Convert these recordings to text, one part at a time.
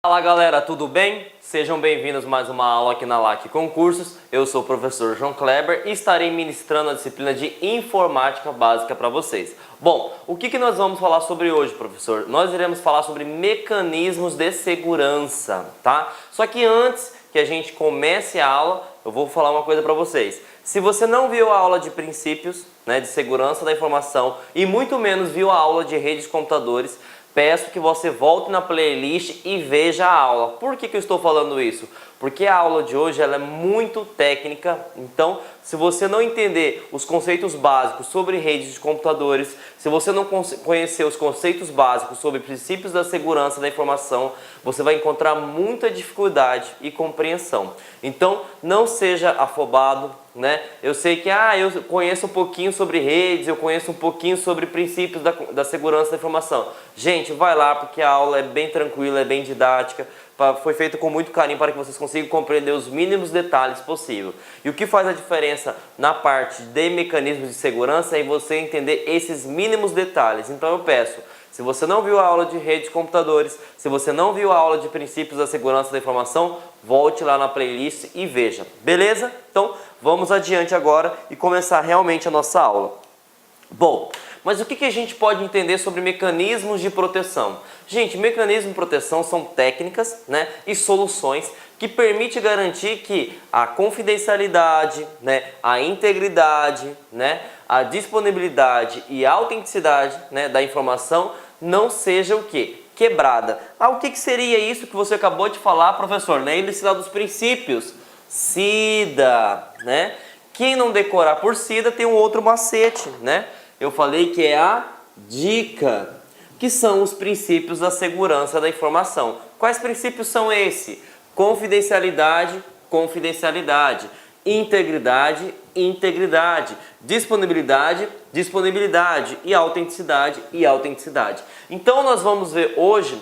Fala galera, tudo bem? Sejam bem-vindos a mais uma aula aqui na LAC Concursos. Eu sou o professor João Kleber e estarei ministrando a disciplina de Informática Básica para vocês. Bom, o que nós vamos falar sobre hoje, professor? Nós iremos falar sobre mecanismos de segurança, tá? Só que antes que a gente comece a aula, eu vou falar uma coisa para vocês. Se você não viu a aula de princípios, de segurança da informação e muito menos viu a aula de redes de computadores, peço que você volte na playlist e veja a aula. Por que eu estou falando isso? Porque a aula de hoje ela é muito técnica, então se você não entender os conceitos básicos sobre redes de computadores, se você não conhecer os conceitos básicos sobre princípios da segurança da informação, você vai encontrar muita dificuldade e compreensão. Então não seja afobado, Eu sei que eu conheço um pouquinho sobre redes, eu conheço um pouquinho sobre princípios da segurança da informação. Gente, vai lá porque a aula é bem tranquila, é bem didática, foi feita com muito carinho para que vocês consigam compreender os mínimos detalhes possível. E o que faz a diferença na parte de mecanismos de segurança é você entender esses mínimos detalhes. Então eu peço, se você não viu a aula de redes de computadores, se você não viu a aula de princípios da segurança da informação, volte lá na playlist e veja, beleza? Então vamos adiante agora e começar realmente a nossa aula. Bom, mas o que a gente pode entender sobre mecanismos de proteção? Gente, mecanismos de proteção são técnicas e soluções que permitem garantir que a confidencialidade, a integridade, a disponibilidade e a autenticidade da informação não seja o quê? Quebrada. O que seria isso que você acabou de falar, professor? Lembre-se lá dos princípios. SIDA, Quem não decorar por SIDA tem um outro macete, Eu falei que é a dica, que são os princípios da segurança da informação. Quais princípios são esses? Confidencialidade, confidencialidade. Integridade, integridade. Disponibilidade, disponibilidade. E autenticidade, e autenticidade. Então nós vamos ver hoje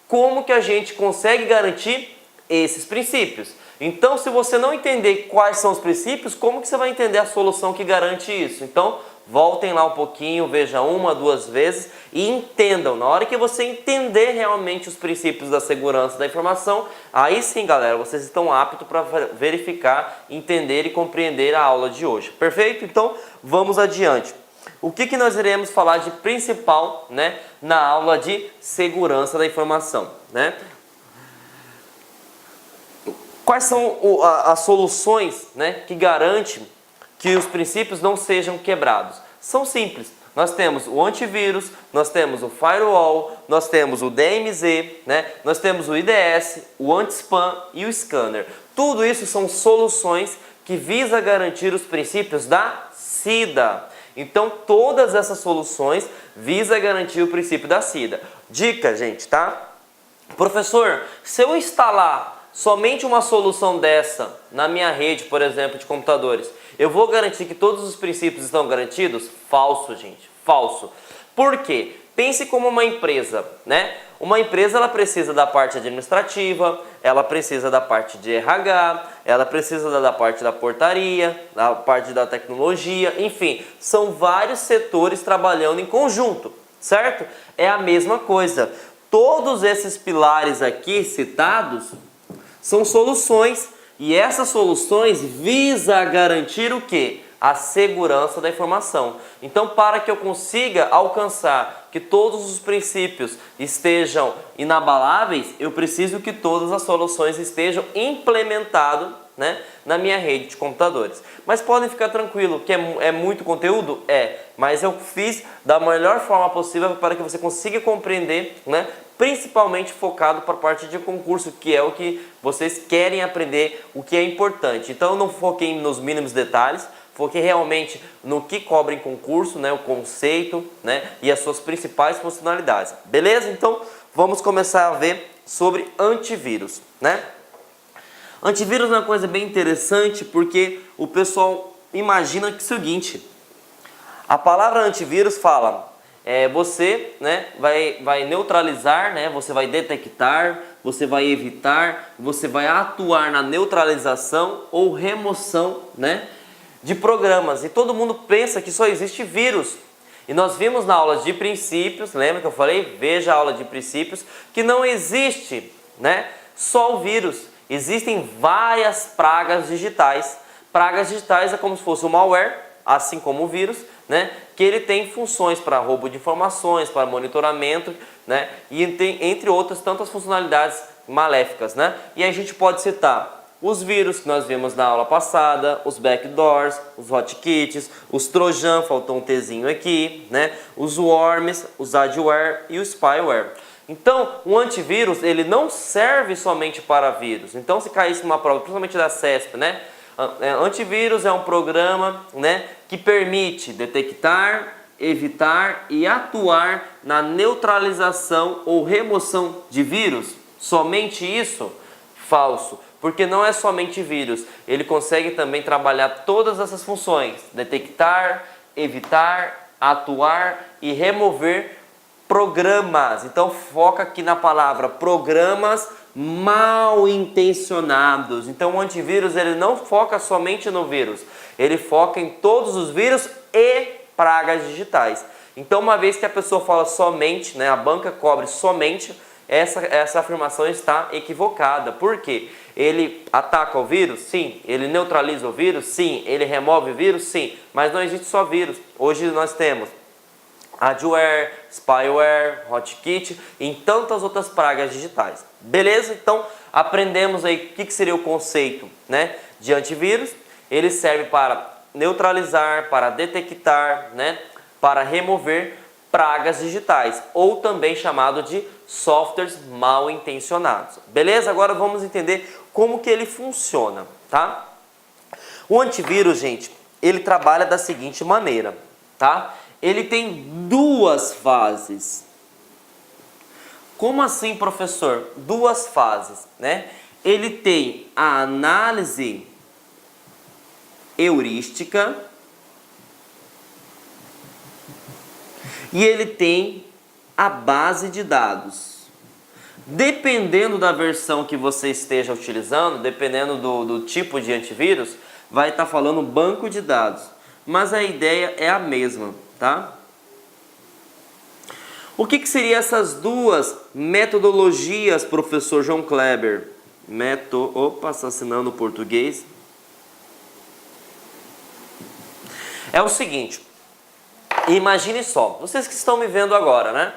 como que a gente consegue garantir esses princípios. Então, se você não entender quais são os princípios, como que você vai entender a solução que garante isso? Então, voltem lá um pouquinho, vejam uma, duas vezes e entendam. Na hora que você entender realmente os princípios da segurança da informação, aí sim, galera, vocês estão aptos para verificar, entender e compreender a aula de hoje. Perfeito? Então, vamos adiante. O que nós iremos falar de principal na aula de segurança da informação? Quais são as soluções que garantem que os princípios não sejam quebrados? São simples. Nós temos o antivírus, nós temos o firewall, nós temos o DMZ, nós temos o IDS, o anti-spam e o scanner. Tudo isso são soluções que visam garantir os princípios da SIDA. Então, todas essas soluções visam garantir o princípio da SIDA. Dica, gente, tá? Professor, se eu instalar somente uma solução dessa na minha rede, por exemplo, de computadores, eu vou garantir que todos os princípios estão garantidos? Falso, gente, falso. Por quê? Pense como uma empresa, Uma empresa ela precisa da parte administrativa, ela precisa da parte de RH, ela precisa da parte da portaria, da parte da tecnologia, enfim, são vários setores trabalhando em conjunto, certo? É a mesma coisa. Todos esses pilares aqui citados são soluções e essas soluções visam garantir o quê? A segurança da informação. Então, para que eu consiga alcançar que todos os princípios estejam inabaláveis, eu preciso que todas as soluções estejam implementadas na minha rede de computadores. Mas podem ficar tranquilo que é muito conteúdo? Mas eu fiz da melhor forma possível para que você consiga compreender, principalmente focado para a parte de concurso, que é o que vocês querem aprender, o que é importante. Então eu não foquei nos mínimos detalhes, foquei realmente no que cobra em concurso, o conceito, e as suas principais funcionalidades. Beleza? Então vamos começar a ver sobre antivírus, Antivírus é uma coisa bem interessante porque o pessoal imagina que é o seguinte: a palavra antivírus fala você vai neutralizar, você vai detectar, você vai evitar, você vai atuar na neutralização ou remoção de programas. E todo mundo pensa que só existe vírus. E nós vimos na aula de princípios, lembra que eu falei? Veja a aula de princípios, que não existe né? Só o vírus. Existem várias pragas digitais. Pragas digitais é como se fosse um malware, assim como o vírus, né? Que ele tem funções para roubo de informações, para monitoramento, né? E tem, entre outras, tantas funcionalidades maléficas, né? E a gente pode citar os vírus que nós vimos na aula passada, os backdoors, os hotkeys, os trojan, faltou um Tzinho aqui, né? Os worms, os adware e o spyware. Então, o antivírus, ele não serve somente para vírus. Então, se caísse numa prova, principalmente da CESP, né? Antivírus é um programa, né, que permite detectar, evitar e atuar na neutralização ou remoção de vírus. Somente isso? Falso. Porque não é somente vírus. Ele consegue também trabalhar todas essas funções. Detectar, evitar, atuar e remover programas. Então foca aqui na palavra programas mal intencionados. Então o antivírus ele não foca somente no vírus, ele foca em todos os vírus e pragas digitais. Então uma vez que a pessoa fala somente, né, a banca cobre somente, essa afirmação está equivocada. Por quê? Ele ataca o vírus? Sim. Ele neutraliza o vírus? Sim. Ele remove o vírus? Sim. Mas não existe só vírus. Hoje nós temos adware, spyware, hotkey e tantas outras pragas digitais. Beleza? Então aprendemos aí o que seria o conceito, né, de antivírus. Ele serve para neutralizar, para detectar, né, para remover pragas digitais, ou também chamado de softwares mal intencionados. Beleza? Agora vamos entender como que ele funciona, tá? O antivírus, gente, ele trabalha da seguinte maneira, tá? Ele tem duas fases. Como assim, professor? Duas fases, né? Ele tem a análise heurística e ele tem a base de dados. Dependendo da versão que você esteja utilizando, dependendo do tipo de antivírus, vai estar falando banco de dados. Mas a ideia é a mesma, tá? O que seriam essas duas metodologias, professor João Kleber? Opa, assassinando o português. É o seguinte, imagine só, vocês que estão me vendo agora, né?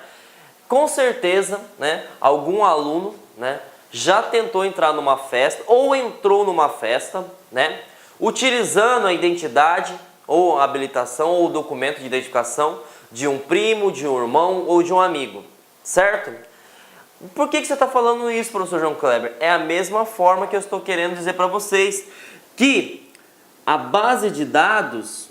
Com certeza, né, algum aluno, né, já tentou entrar numa festa ou entrou numa festa, né, utilizando a identidade ou a habilitação ou o documento de identificação de um primo, de um irmão ou de um amigo, certo? Por que você está falando isso, professor João Kleber? É a mesma forma que eu estou querendo dizer para vocês que a base de dados,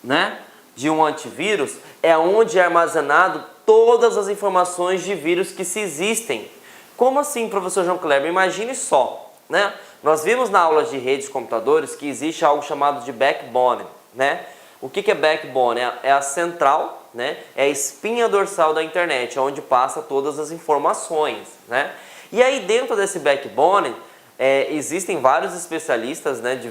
né, de um antivírus é onde é armazenado todas as informações de vírus que se existem. Como assim, professor João Kleber? Imagine só, né? Nós vimos na aula de redes de computadores que existe algo chamado de backbone, né? O que é backbone? É a central, né? É a espinha dorsal da internet, onde passa todas as informações, né? E aí dentro desse backbone existem vários especialistas, né, de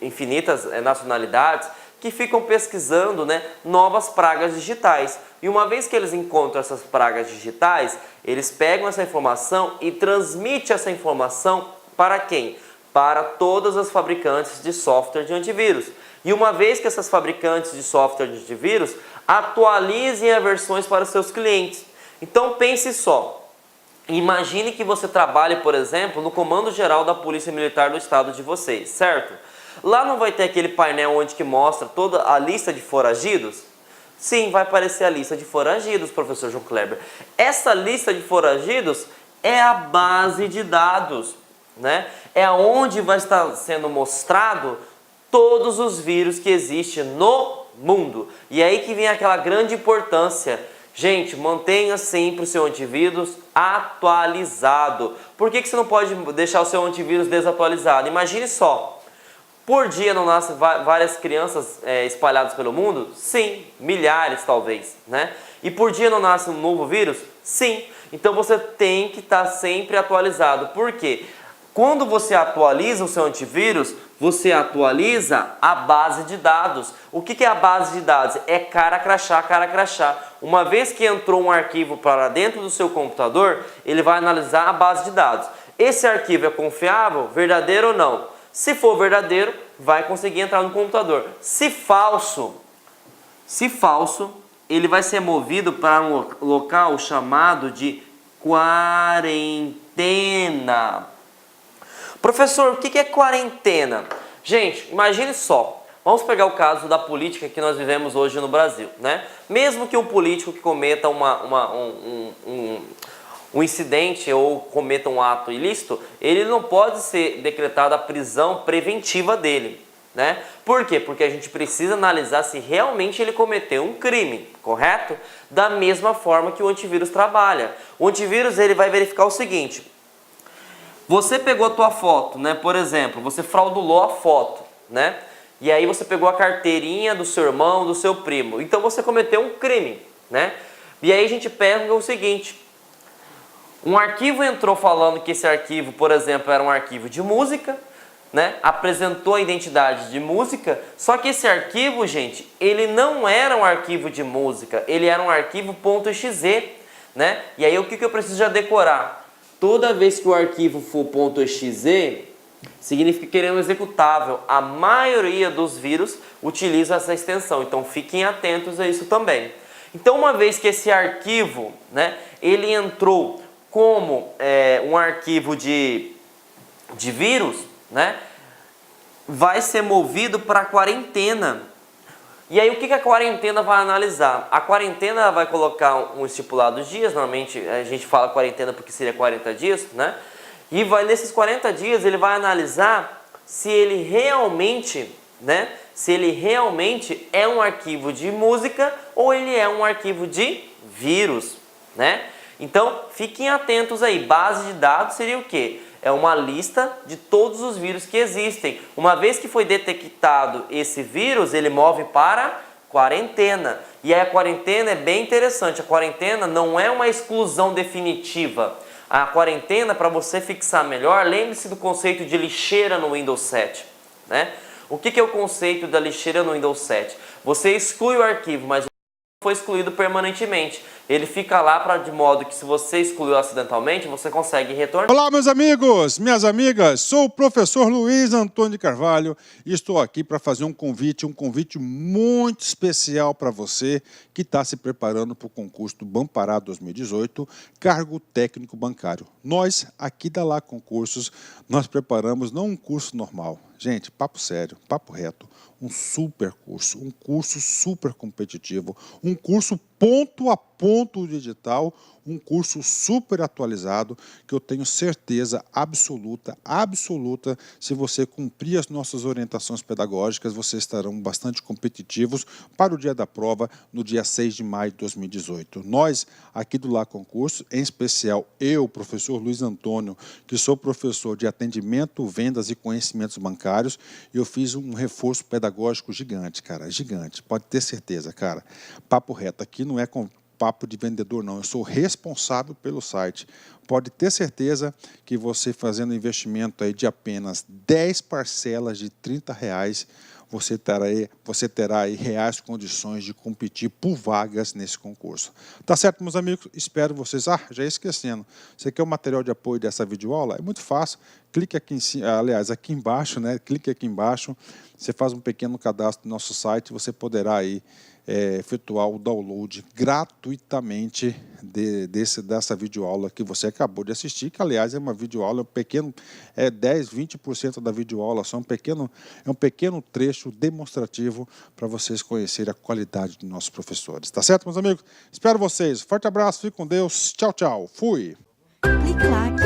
infinitas nacionalidades que ficam pesquisando, né, novas pragas digitais. E uma vez que eles encontram essas pragas digitais, eles pegam essa informação e transmitem essa informação para quem? Para todas as fabricantes de software de antivírus. E uma vez que essas fabricantes de software de antivírus atualizem as versões para os seus clientes. Então pense só, imagine que você trabalhe, por exemplo, no Comando Geral da Polícia Militar do estado de vocês, certo? Lá não vai ter aquele painel onde que mostra toda a lista de foragidos? Sim, vai aparecer a lista de foragidos, professor João Kleber. Essa lista de foragidos é a base de dados, né? É onde vai estar sendo mostrado todos os vírus que existem no mundo. E aí que vem aquela grande importância. Gente, mantenha sempre o seu antivírus atualizado. Por que você não pode deixar o seu antivírus desatualizado? Imagine só. Por dia não nascem várias crianças espalhadas pelo mundo? Sim, milhares talvez, né? E por dia não nasce um novo vírus? Sim. Então você tem que estar sempre atualizado. Por quê? Quando você atualiza o seu antivírus, você atualiza a base de dados. O que é a base de dados? É cara crachá, cara crachá. Uma vez que entrou um arquivo para dentro do seu computador, ele vai analisar a base de dados. Esse arquivo é confiável, verdadeiro ou não? Se for verdadeiro, vai conseguir entrar no computador. Se falso, ele vai ser movido para um local chamado de quarentena. Professor, o que é quarentena? Gente, imagine só. Vamos pegar o caso da política que nós vivemos hoje no Brasil, né? Mesmo que um político que cometa um incidente ou cometa um ato ilícito, ele não pode ser decretada a prisão preventiva dele, né? Por quê? Porque a gente precisa analisar se realmente ele cometeu um crime, correto? Da mesma forma que o antivírus trabalha. O antivírus ele vai verificar o seguinte: você pegou a tua foto, né? Por exemplo, você fraudulou a foto, né? E aí você pegou a carteirinha do seu irmão, do seu primo. Então você cometeu um crime, né? E aí a gente pega o seguinte: um arquivo entrou falando que esse arquivo, por exemplo, era um arquivo de música, né? Apresentou a identidade de música, só que esse arquivo, gente, ele não era um arquivo de música, ele era um arquivo .exe, né? E aí o que eu preciso já decorar? Toda vez que o arquivo for .exe, significa que ele é um executável. A maioria dos vírus utiliza essa extensão, então fiquem atentos a isso também. Então, uma vez que esse arquivo, né, ele entrou como um arquivo de vírus, né, vai ser movido para a quarentena. E aí o que a quarentena vai analisar? A quarentena vai colocar um estipulado de dias, normalmente a gente fala quarentena porque seria 40 dias, né? E nesses 40 dias ele vai analisar se ele realmente, né, se ele realmente é um arquivo de música ou ele é um arquivo de vírus, né? Então, fiquem atentos aí. Base de dados seria o quê? É uma lista de todos os vírus que existem. Uma vez que foi detectado esse vírus, ele move para quarentena. E aí a quarentena é bem interessante. A quarentena não é uma exclusão definitiva. A quarentena, para você fixar melhor, lembre-se do conceito de lixeira no Windows 7, né? O que é o conceito da lixeira no Windows 7? Você exclui o arquivo, mas foi excluído permanentemente. Ele fica lá de modo que se você excluiu acidentalmente, você consegue retornar. Olá, meus amigos, minhas amigas, sou o professor Luiz Antônio de Carvalho e estou aqui para fazer um convite muito especial para você que está se preparando para o concurso do Bampará 2018, cargo técnico bancário. Nós, aqui da Lá Concursos, nós preparamos não um curso normal, gente, papo sério, papo reto, um curso super competitivo, um curso ponto a ponto digital, um curso super atualizado que eu tenho certeza absoluta, se você cumprir as nossas orientações pedagógicas, vocês estarão bastante competitivos para o dia da prova, no dia 6 de maio de 2018. Nós, aqui do Lá Concurso, em especial eu, professor Luiz Antônio, que sou professor de atendimento, vendas e conhecimentos bancários, eu fiz um reforço pedagógico gigante, cara, gigante, pode ter certeza, cara. Papo reto, aqui não é com papo de vendedor, não. Eu sou responsável pelo site. Pode ter certeza que você fazendo investimento aí de apenas 10 parcelas de R$30, você terá aí reais condições de competir por vagas nesse concurso. Tá certo, meus amigos? Espero vocês. Já ia esquecendo. Você quer o material de apoio dessa videoaula? É muito fácil. Clique aqui em cima, aliás, aqui embaixo, né? Clique aqui embaixo. Você faz um pequeno cadastro no nosso site. Você poderá aí efetuar o download gratuitamente dessa videoaula que você acabou de assistir, que aliás é uma videoaula, pequeno, 10, 20% da videoaula, só é um pequeno trecho demonstrativo para vocês conhecerem a qualidade dos nossos professores. Tá certo, meus amigos? Espero vocês. Forte abraço, fique com Deus. Tchau, tchau. Fui! Clique lá aqui.